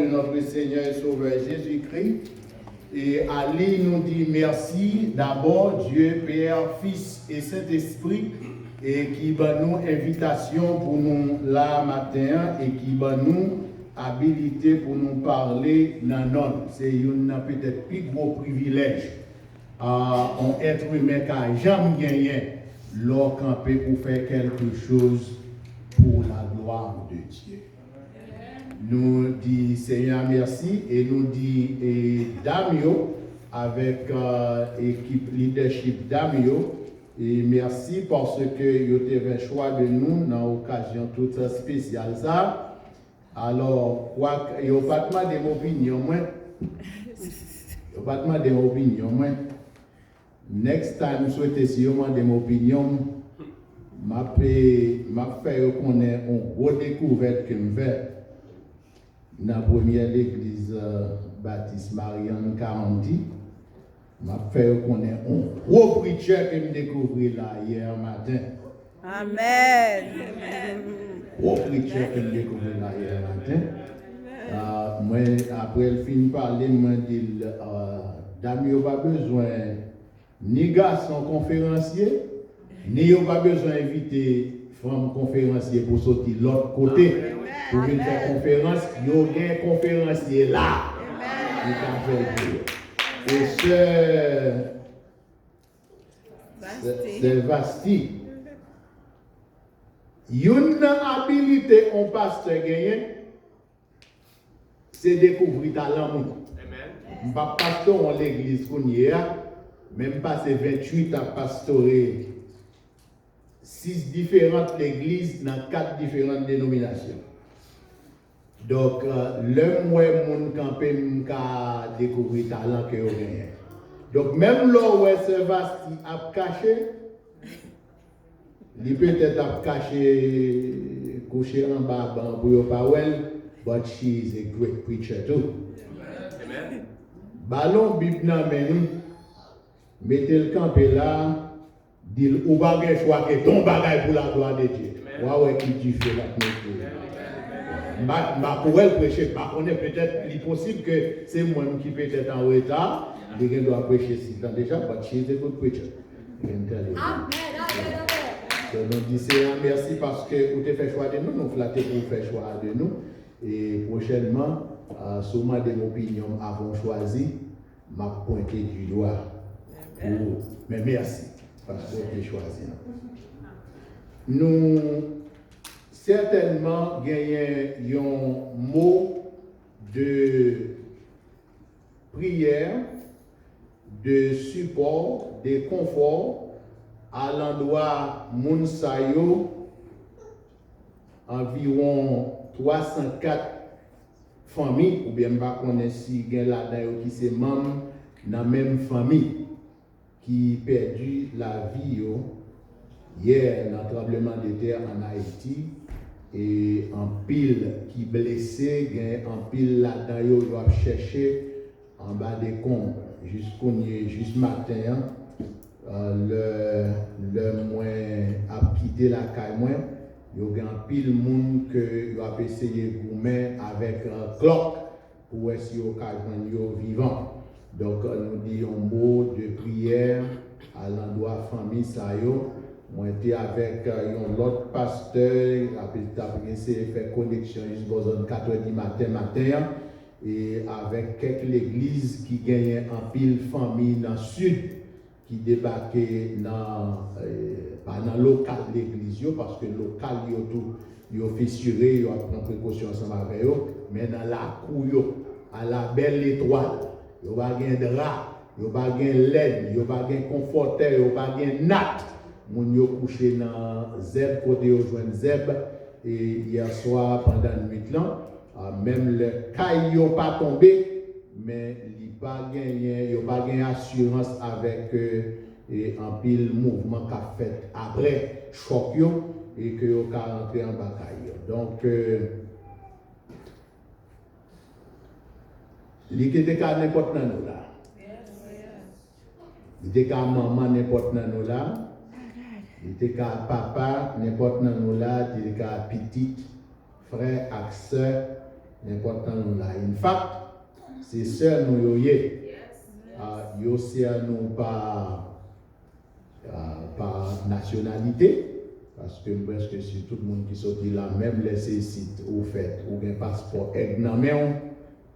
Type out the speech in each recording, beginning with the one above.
de notre Seigneur et Sauveur Jésus-Christ. Et Ali nous dit merci d'abord Dieu, Père, Fils et Saint-Esprit, et qui va nous invitation pour nous là matin et qui va nous habilité pour nous parler dans notre. C'est un peut-être plus gros privilège à un être humain qui n'a jamais gagné leur camper pour faire quelque chose pour la gloire de Dieu. Nous dit Seigneur merci et nous dit Damio avec équipe leadership Damio et merci parce que vous avez fait choix de nous dans l'occasion toute spéciale ça. Alors, il n'y a pas de mon opinion moi. Il n'y a pas de mon opinion moi. Next time, je souhaite si vous avez mon opinion, je vais qu'on ait une redécouverte que je fais dans la première église Baptiste Marianne 40. Je vais qu'on ait un gros preacher que je découvert là hier matin. Amen. Gros preacher que je découvert là hier matin. Moi, après le fin parler, je dis, Damien n'a pas besoin ni garçon conférencier, ni pas besoin d'inviter femme conférencier pour sortir de l'autre côté. Pour venir faire conférence, il y a un conférencier là. Et c'est Vasti. Une habilité en pasteur gagné, c'est découvrir talent. Je ne pas pasteur en l'église qu'on y est, même pas c'est 28 à pastorer 6 différentes églises dans 4 différentes dénominations. Donc, le moins mon campé m'a découvert talent que vous avez. Donc, même là où c'est Vasti a caché, il peut-être a caché, couché en bas pour ne pas voir, but she is a great preacher too. Amen. Ballon Bible nan men, mettez le campé là, dit ou bagay choix que ton bagay pour la gloire de Dieu. Ouais qui tu fais la ma pour elle prêcher, par contre peut-être possible que c'est moi qui peut être en retard, il doit prêcher si tant déjà, but she is a good preacher. Amen. Nous disons merci parce que vous avez fait choix de nous, nous flattez pour faire choix de nous. Et prochainement, sûrement des opinions avons choisi, m'a pointé du doigt. Mais merci parce que vous avez choisi. Nous certainement gagnons un mot de prière, de support, de confort à l'endroit Mounsayo, environ 304 familles, ou bien pas connaître si il y a là-dedans qui c'est membres dans la même famille qui perdu la vie hier dans le tremblement de terre en Haïti et en pile qui blessé, en pile là-dedans ils doivent chercher en bas des comptes juste matin le moins a quitté la caille moins. Il y a un pile monde que doit essayer de gommer avec un clock pour essayer de vivant. Donc nous disons un mot de prière à l'endroit famille Sayo. Moi j'étais avec un autre pasteur après fait connexion jusqu'aux 4h du matin et avec quelques églises qui gagnent un pile famille dans le sud qui débarquaient dans le local de l'église, parce que le local, il est fissuré, il prend précaution ensemble avec eux, mais dans la cour, à la belle étoile, il n'y a pas de drap, il n'y a pas de laine, il n'y a pas de conforteur, il n'y a pas de natte. Moun yo couché dans Zeb, côté au joint Zeb, et hier soir, pendant la nuit là, même le caille n'a pas tombé, mais il n'y a pas gagné assurance avec un pile mouvement qu'a fait après choc et que yo ka rentré en bataille. Donc il était qu'à n'importe où là. Il était qu'à maman n'importe où là. Il était qu'à papa n'importe où là, il était qu'à petite frère, sœur L'important nous là. In fact, c'est sœur nous yoye. Yo c'est nous par nationalité. Parce que presque si tout le monde qui sortit là, même les sites au fait, ou un passeport examen,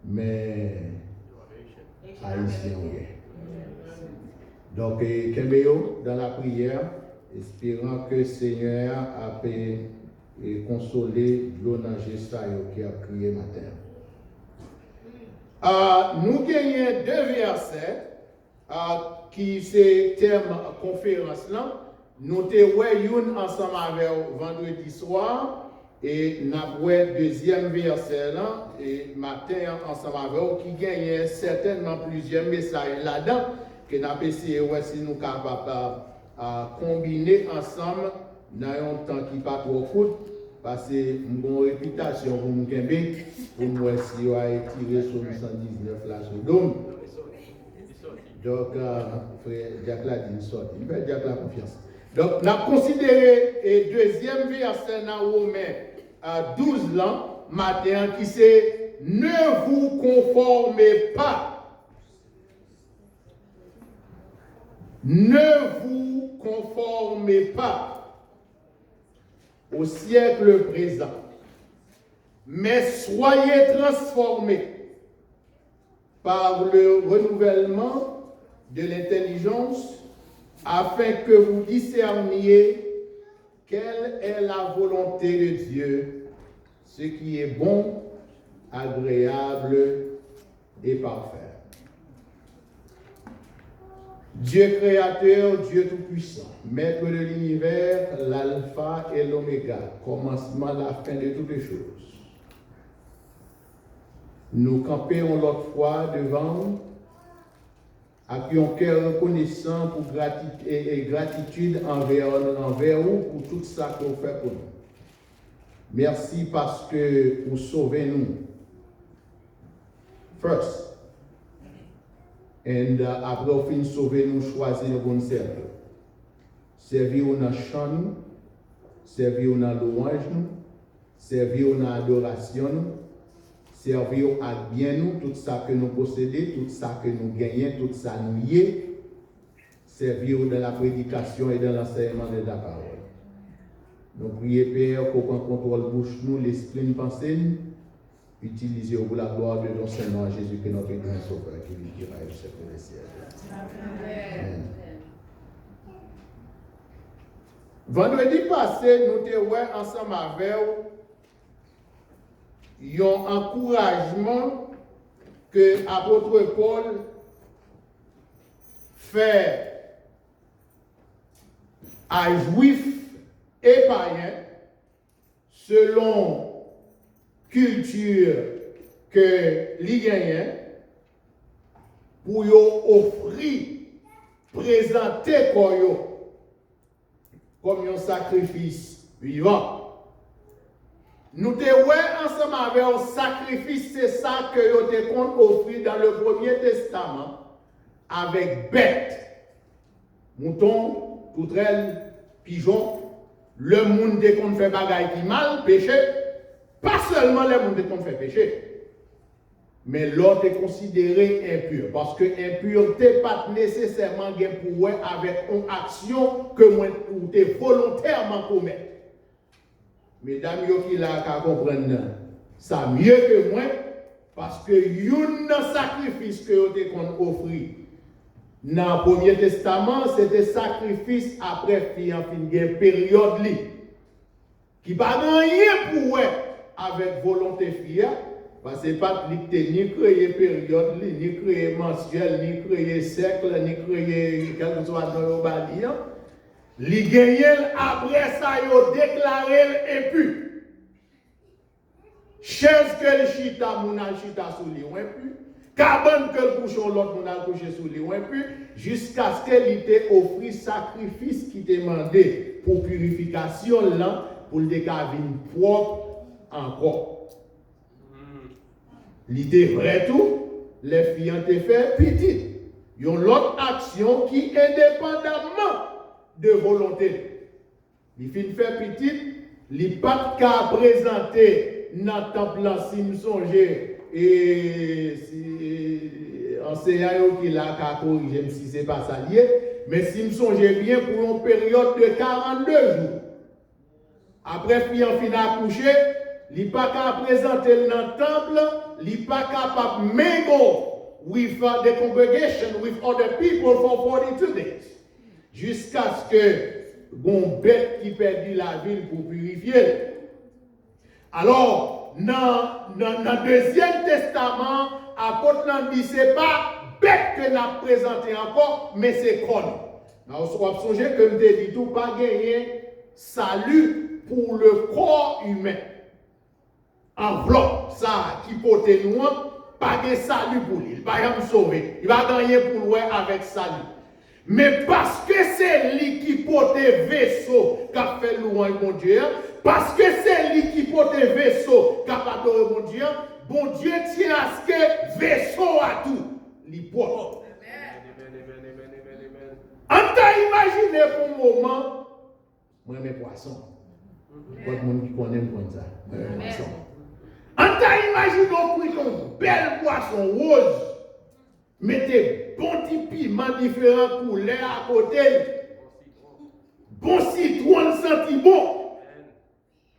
mais haïtien, oui. Donc, Kembeyo, dans la prière, espérant que le Seigneur a pu consoler l'onager qui a crié matin. Nous gagnons 2 versets qui c'est thème conférence là. Nous avons ensemble avec vendredi soir et nous avons le deuxième verset là et matin ensemble avec qui gagne certainement plusieurs messages là-dedans que nous avons essayé si nous sommes capables de combiner ensemble dans un temps qui n'est pas trop court parce que nous avons une réputation pour nous gagner pour nous si on a tiré sur 119 là sur le dôme. Donc, frère Jacques l'a dit, il sort. Il fait Jacques la confiance. Donc, on a considéré le deuxième verset dans Romains 12 là, matin, qui c'est « Ne vous conformez pas. Ne vous conformez pas au siècle présent, mais soyez transformés par le renouvellement de l'intelligence afin que vous discerniez quelle est la volonté de Dieu, ce qui est bon, agréable et parfait. Dieu créateur, Dieu tout-puissant, maître de l'univers, l'alpha et l'oméga, commencement, la fin de toutes les choses. Nous campons l'autre fois devant avec un cœur reconnaissant pour gratitude envers vous pour tout ça que vous faites pour nous. Merci parce que vous sauvez nous. First. Et après vous finissez sauver nous, choisir nous pour nous servir. Servir dans le chant, servir dans louange, servir dans l'adoration, servir à bien nous, tout ça que nous possédons, tout ça que nous gagnons, tout ça nous y est, servir dans la prédication et dans l'enseignement de la parole. Nous prions, Père, qu'aucun contrôle bouche nous, l'esprit nous pense, utilisez pour la gloire de notre Seigneur Jésus, que notre grand Sauveur, qui vit qui règne au siècle des siècles. Amen. Vendredi passé, nous étions ensemble avec un encouragement que l'apôtre Paul fait à Juifs et païens selon culture que les gagnants pour offrir, présenter comme un sacrifice vivant. Nous te ensemble avec un sacrifice, c'est ça que vous te compte offrir dans le Premier Testament avec bêtes, moutons, toutrelles, pigeons. Le monde de qu'on fait bagaille qui mal, péché. Pas seulement le monde de qu'on fait péché, mais l'autre est considéré impur. Parce que impureté pas nécessairement gain pour avec une action que moi ou t'es volontairement commettre. Mesdames, yo qui là qu'à comprendre ça mieux que moi, parce que un sacrifice que vous te offrir dans le Premier Testament, c'était sacrifice après une période qui pas rien pour avec volonté fière, parce que pas ni créer période, ni créer mensuel, ni créer siècle, ni créer quelque chose dans le bali. Li gagnent après ça, ils déclaré impur. Chaise que le chita, mon chita sous lui, ou impur. Cabane que le couchon, l'autre mon couché sous lui, ou impur. Jusqu'à ce qu'il t'ait offert sacrifice qui demandait pour purification, là, pour le décavine propre encore. L'idée vrai tout, les filles ont été fait petit. Ils ont l'autre action qui indépendamment de volonté. Les filles fait petit, les pas qu'à présenter dans le temple, si me songer, et si enseignant qui l'a corrigé, si ce n'est pas ça lié, mais si me songer bien pour une période de 42 jours. Après, puis en fin accoucher, il n'est pas qu'à présenter dans le temple, il n'est pas capable de mingle with the congregation, with other people for 42 days. Jusqu'à ce que une bête qui perdit la ville pour purifier. Alors, dans le Deuxième Testament, apôtre dit ce n'est pas bête que n'a présenté encore, mais c'est corps. Alors, on va songer que je dis tout, pas gagner salut pour le corps humain. Enveloppe, ça, qui porte nous, pas de salut pour lui. Il va me sauver. Il va gagner pour lui avec salut. Mais parce que c'est lui qui porte vaisseau qui a fait louange mon Dieu, parce que c'est lui qui porte vaisseau qui a adoré mon Dieu tient à ce que vaisseau a tout. Il porte. On t'a imaginé pour un moment, moi mes poissons. Pas de monde qui connaît ça. On t'a imaginé pour un bel poisson rose. Mettez bon petit piment différents couleurs à côté. Bon citron senti bon.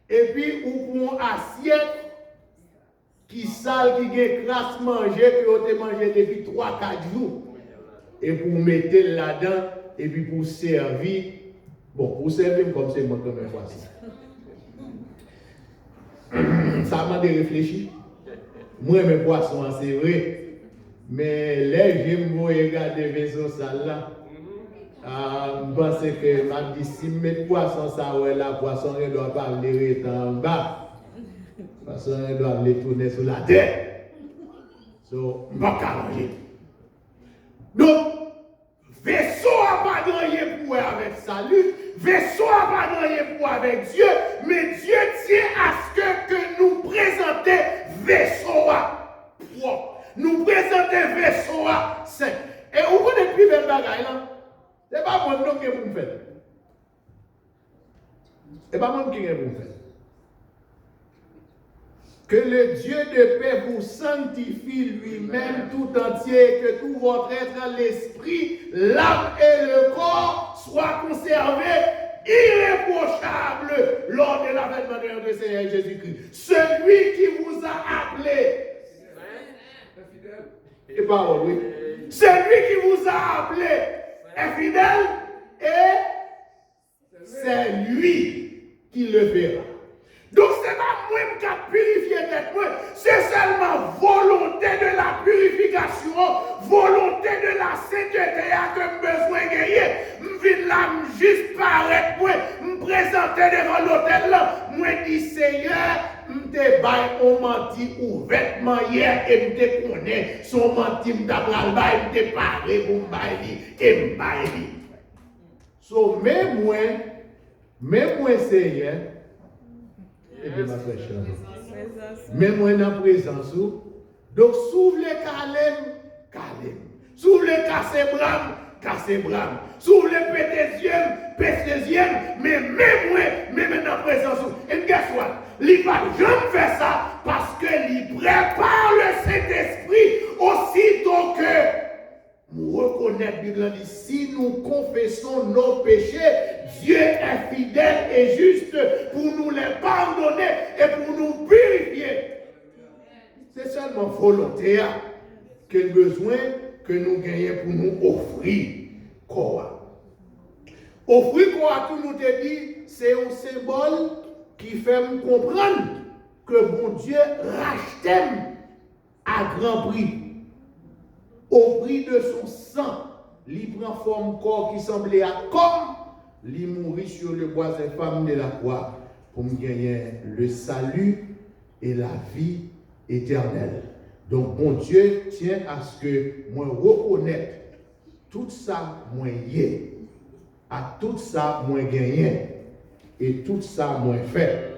Et puis, ou pour une assiette qui sale, qui est crasse manger, que vous avez mangé depuis 3-4 jours. Et pour mettre là-dedans, et puis pour servir. Bon, pour servir comme c'est moi comme un poisson. Ça m'a réfléchi. Moi, mes poissons, c'est vrai. Mais là, j'aime regarder les vaisseaux là. Je pense que ma dit si mes poissons, ça ouais, la poisson ne doit pas aller en bas. La poisson ne doit aller tourner sur la terre. So, je ne vais pas manger. Donc, vaisseau n'a pas gagné pour avec salut. Vaisseau n'a pas gagné pour avec Dieu. Mais Dieu tient à ce que nous présentons vaisseau propre. Nous présentons vaisseau saint. Et vous connaissez plus le bagaille là. Ce n'est pas moi qui vais vous faire. Ce n'est pas moi qui vais vous faire. Que le Dieu de paix vous sanctifie lui-même tout entier, que tout votre être, l'esprit, l'âme et le corps soient conservés irréprochables lors de l'avènement de notre Seigneur Jésus-Christ. Celui qui vous a appelé. Et parole, oui. Celui qui vous a appelé est fidèle et c'est lui qui le verra. Donc ce n'est pas moi qui a purifié tête, c'est seulement volonté de la purification, volonté de la sainteté que je besoin de gagner. Je viens là, juste paraître, me présenter devant l'hôtel là, moi dis Seigneur, je te baille on menti ouvertement hier et je te connais, son menti me t'apprend baille, je te parler pour me bailler et me bailler. So même moi Seigneur, même moi dans la présence. Donc, s'ouvre le calme. S'ouvre le cassé bram. S'ouvre le pétésième, mais même dans la présence. Et guess what? Il va jamais faire ça parce qu'il prépare le Saint-Esprit aussitôt que nous reconnaissons, si nous confessons nos péchés, Dieu est fidèle et juste pour nous les pardonner et pour nous purifier. C'est seulement volonté que le besoin que nous gagnons pour nous offrir quoi. Offrir quoi, tout nous te dit, c'est un symbole qui fait nous comprendre que bon Dieu rachète à grand prix. Au prix de son sang, il prend forme corps qui semblait à comme il mourit sur le bois infâme de la croix pour me gagner le salut et la vie éternelle. Donc, bon Dieu tient à ce que moi reconnaisse tout ça, moi y à tout ça, moi gagné, et tout ça, moi fait,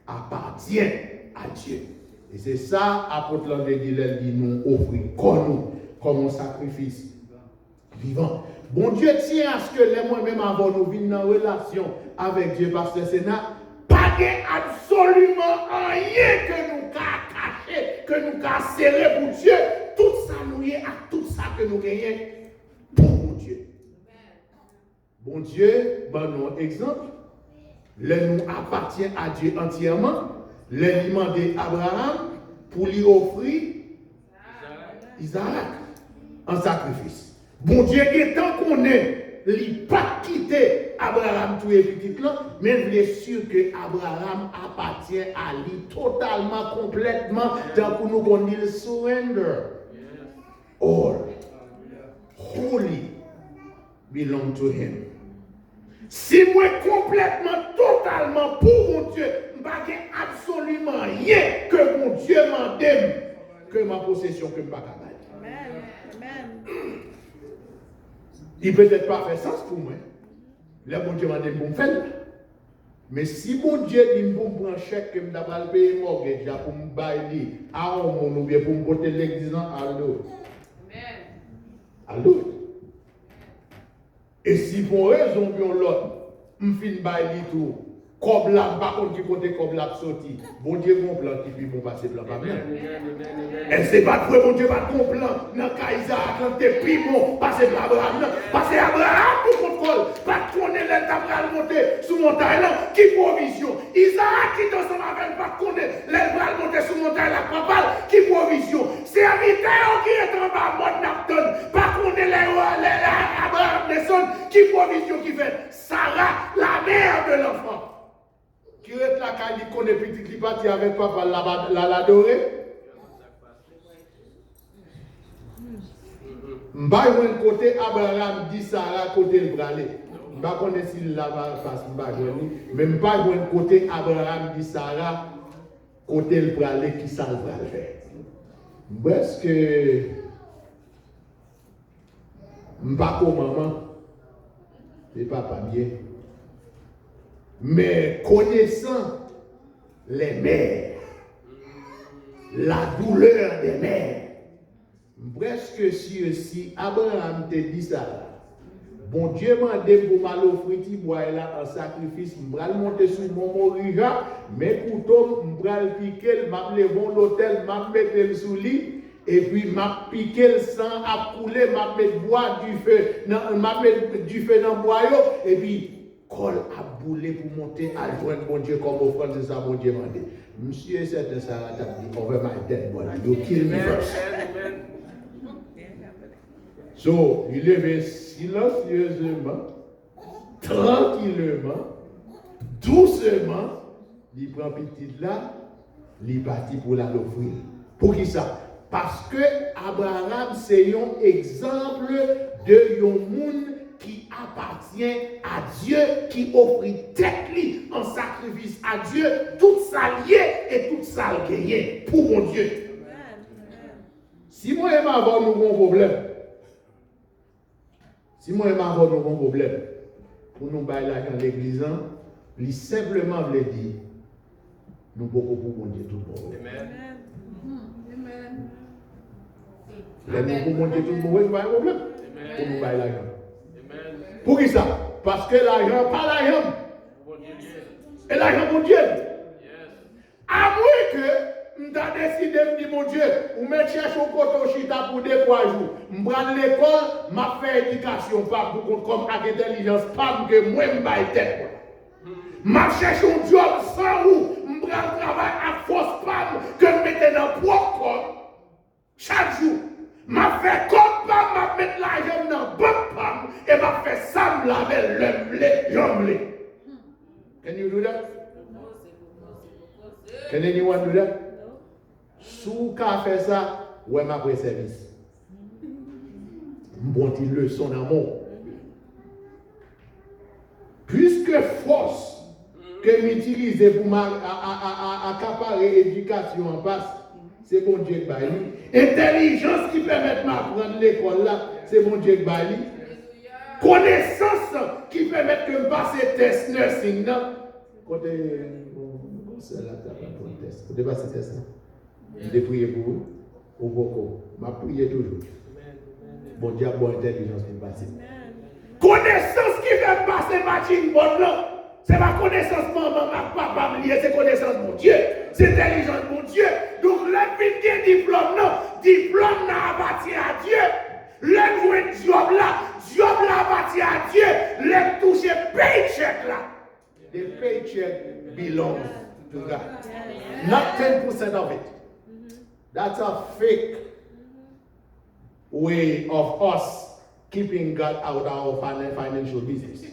appartient à Dieu. Et c'est ça, apôtre Landé dit, nous offrir comme un sacrifice vivant. Bon Dieu tient à ce que les moi-même avant nous venons en relation avec Dieu, parce que c'est pas pas absolument rien que nous cacher, que nous serrer pour Dieu. Tout ça nous est à tout ça que nous gagnons pour mon Dieu. Bon Dieu, bon nous exemple. Le nous appartient à Dieu entièrement. Le demander Abraham pour lui offrir Isaac en sacrifice. Bon Dieu, tant qu'on est, il n'a pas quitté Abraham tout et petit là, mais il est sûr que Abraham appartient à lui totalement, complètement, tant que nous on dit le surrender. All holy belong to him. Si moi complètement, totalement pour mon Dieu, je ne vais absolument rien que mon Dieu m'en donne que ma possession que je ne vais pas gagner. Amen. Il peut être pas fait sens pour moi. Là, mon Dieu m'a donné pour me faire. Mais si mon Dieu dit pour me prendre un chèque que je vais payer mon mortgage pour me bailler, à un moment ou bien pour me porter l'église à l'autre. Allô? Et si pour raison bien l'autre, je finis par tout, comme là, par contre, qui côté comme là sorti, bon Dieu, mon plan qui puis bon passer plan pas bien. Et c'est pas vrai, bon Dieu, pas ton plan, dans Kaïsa, quand t'es puis bon, passer plan Abraham, passer Abraham pour contrôle, pas connaître l'Abraham monter sous montagne là, qui provision. Isaac qui dans son avec pas connaître l'Abraham monter sous montagne là, papa, qui provision. C'est Serviteur qui est en bas, mode Napton, pas connaître l'Abraham descend, qui provision qui fait. Sarah, la mère de l'enfant. Qui est là quand il connaît petit qui parti avec papa l'adorer. M'ba yon côté Abraham dit Sarah côté le bralé. M'ba connaît s'il là passe m'ba joni, mais m'ba yon côté Abraham dit Sarah côté le bralé qui ça le bral faire. Est-ce que m'ba ko maman c'est pas bien. Mais connaissant les mères, la douleur des mères, presque si Abraham te dit ça, bon Dieu m'a dit pour mal offrir bois là en sacrifice, m'bral monter sur mon moriga, mais couteau m'bral piquer, m'a lever l'hôtel, m'a mettre sous lit. Et puis m'a piqué le sang à couler, m'a mettre bois du feu, m'a mettre du feu dans le boyau, et puis col a boulé pour monter à joindre mon Dieu comme offrande, c'est ça mon Dieu m'a dit. Monsieur, c'est ça, t'as dit, over my dead body, you kill me first. So, il levait silencieusement, tranquillement, doucement, il prend petit là, il partit pour la l'offrir. Pour qui ça? Parce que Abraham, c'est un exemple de un monde qui appartient à Dieu, qui offre tête en sacrifice à Dieu, tout ça lié et tout ça gagné pour mon Dieu. Si moi et ma voix nous avons un problème, pour nous bailler là dans l'église, il simplement veut dire, nous pouvons pour mon Dieu tout problème. Amen. Les nous monter tout le monde, pas un problème. Pour nous bailler l'argent. Pour qui ça? Parce que l'argent, pas l'argent. Et l'argent pour Dieu. À moins que, nous avons décidé de dire, mon Dieu, ou me chercher au côté chita pour 2-3 jours. Je prends l'école, je fais éducation, pas pour comme avec intelligence, pas pour que moi, je baille tête. Je cherche un job sans où, je prends le travail à force, pas que je mette dans le propre chaque jour. M'a fait comme pas m'a mettre l'argent dans le bon pam et m'a fait ça me laver le blé, jamblé. Can you do that? Can anyone do that? Sous qu'a fait ça, ouais m'a pris service. Bon une leçon d'amour. Puisque force que m'utiliser pour accaparer l'éducation en passe. C'est bon Dieu qui baille. Intelligence qui permet de m'apprendre l'école là, c'est bon Dieu qui baille. Connaissance qui permet de me passer test nursing là. Côté c'est là tu as pas pour test. Côté passer test là. Je prier pour vous au beaucoup. M'a prié toujours. Bon Dieu a bonne intelligence qui passe. Connaissance qui fait passer machine bonne là. C'est pas connaissance maman, papa, c'est connaissance mon Dieu. C'est intelligence mon Dieu. Donc, le petit diplôme, non, diplôme appartient à Dieu. Le jouer job là appartient à Dieu. Le toucher paycheck là. The paycheck belongs to God. Not 10% of it. That's a fake way of us keeping God out of our financial business.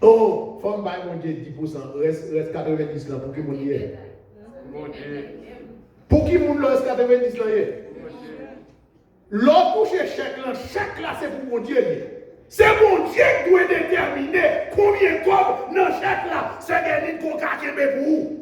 Oh, femme by mon Dieu 10%, reste 90 là pour qui mon Dieu. Pour qui mon reste 90 là. L'autre touche chèque là c'est pour mon Dieu. C'est mon Dieu qui doit déterminer combien de dans chèque là, c'est gagné pour pour vous.